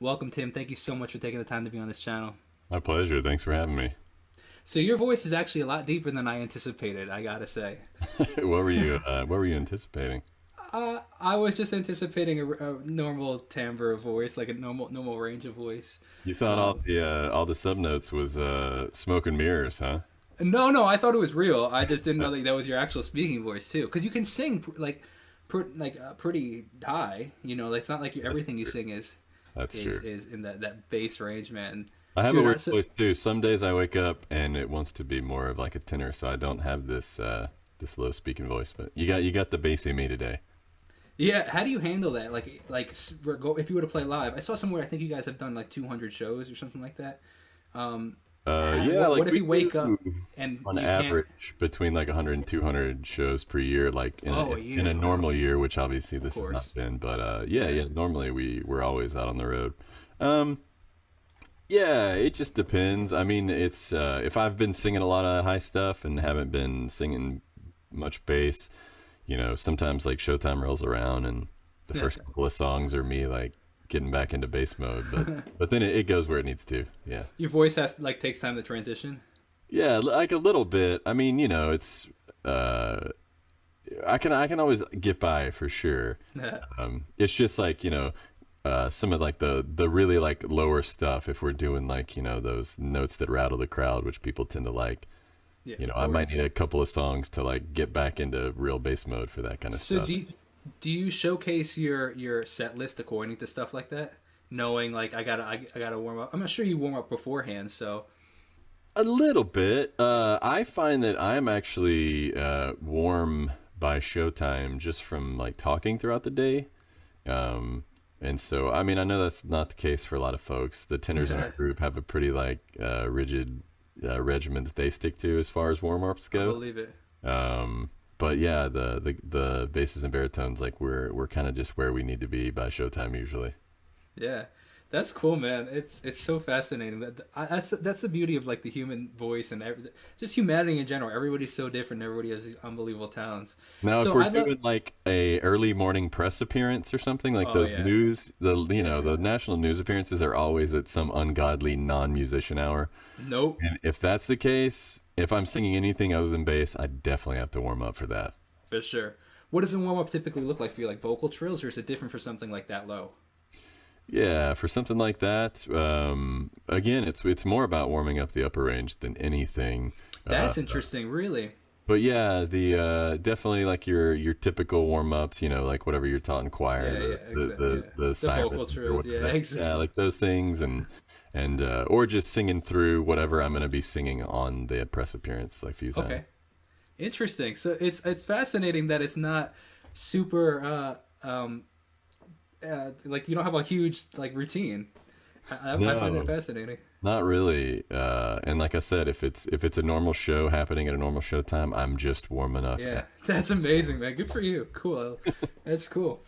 Welcome, Tim. Thank you so much for taking the time to be on this channel. My pleasure. Thanks for having me. So your voice is actually a lot deeper than I anticipated, I gotta say. What were you anticipating? I was just anticipating a normal timbre voice, like a normal range of voice. You thought Um, all the subnotes was smoke and mirrors, huh? no, I thought it was real. I just didn't know that was your actual speaking voice too, because you can sing pretty high. Like it's not like That's everything you true. sing is That's is true. is in that bass range, man. I have a Dude, weird voice too. Some days I wake up and it wants to be more of like a tenor, so I don't have this low speaking voice. But you got the bass in me today. yeah, how do you handle that? If you were to play live, I saw somewhere. I think you guys have done like 200 shows or something like that. Um, Yeah, what like if we you wake up do and on you can't? average between like 100 and 200 shows per year, like in Oh, a, a in year, a wow, normal year, which obviously of this has not course. been. But Yeah, yeah. Normally we're always out on the road. Um, Yeah, it just depends. I mean, it's if I've been singing a lot of high stuff and haven't been singing much bass, sometimes like Showtime rolls around and the first couple of songs are me like getting back into bass mode, but then it goes where it needs to. Yeah. your voice has like takes time to transition. Yeah, like a little bit. I mean, it's uh I can always get by for sure. It's just like some of like the really like lower stuff. If we're doing like those notes that rattle the crowd, which people tend to like, Yeah, of I might need course. a couple of songs to like get back into real bass mode for that kind of So stuff. do you showcase your set list according to stuff like that? Knowing like I gotta warm up. I'm not sure you warm up beforehand, so A little bit. I find that I'm actually warm by showtime just from like talking throughout the day. And so, I mean, I know that's not the case for a lot of folks. The tenors in our yeah, group have a pretty like rigid regimen that they stick to as far as warm ups I go. believe it. But yeah, the basses and baritones, like we're kind of just where we need to be by showtime usually. Yeah, that's cool, man. It's so fascinating. That's the beauty of like the human voice and just humanity in general. Everybody's so different. Everybody has these unbelievable talents. Now, if So we're I love. doing like a early morning press appearance or something, like Oh those yeah, news, yeah. the national news appearances are always at some ungodly non-musician hour. Nope, And if that's the case, if I'm singing anything other than bass, I definitely have to warm up for that. for sure. What does a warm up typically look like for you? Like vocal trills, or is it different for something like that low? Yeah, for something like that, again, it's more about warming up the upper range than anything. Uh, That's interesting. Really. but yeah, the definitely like your typical warm ups, like whatever you're taught in choir, Yeah, yeah, exactly. Yeah, the the vocal sirens or trills. Yeah, whatever. Yeah, exactly. like those things, and or just singing through whatever I'm gonna be singing on the press appearance like a few times. Okay. Interesting. So it's fascinating that it's not super like you don't have a huge like routine. I find that No, fascinating. not really. And like I said, if it's a normal show happening at a normal show time, I'm just warm enough. Yeah, that's amazing, man. Good for you. Cool. That's cool.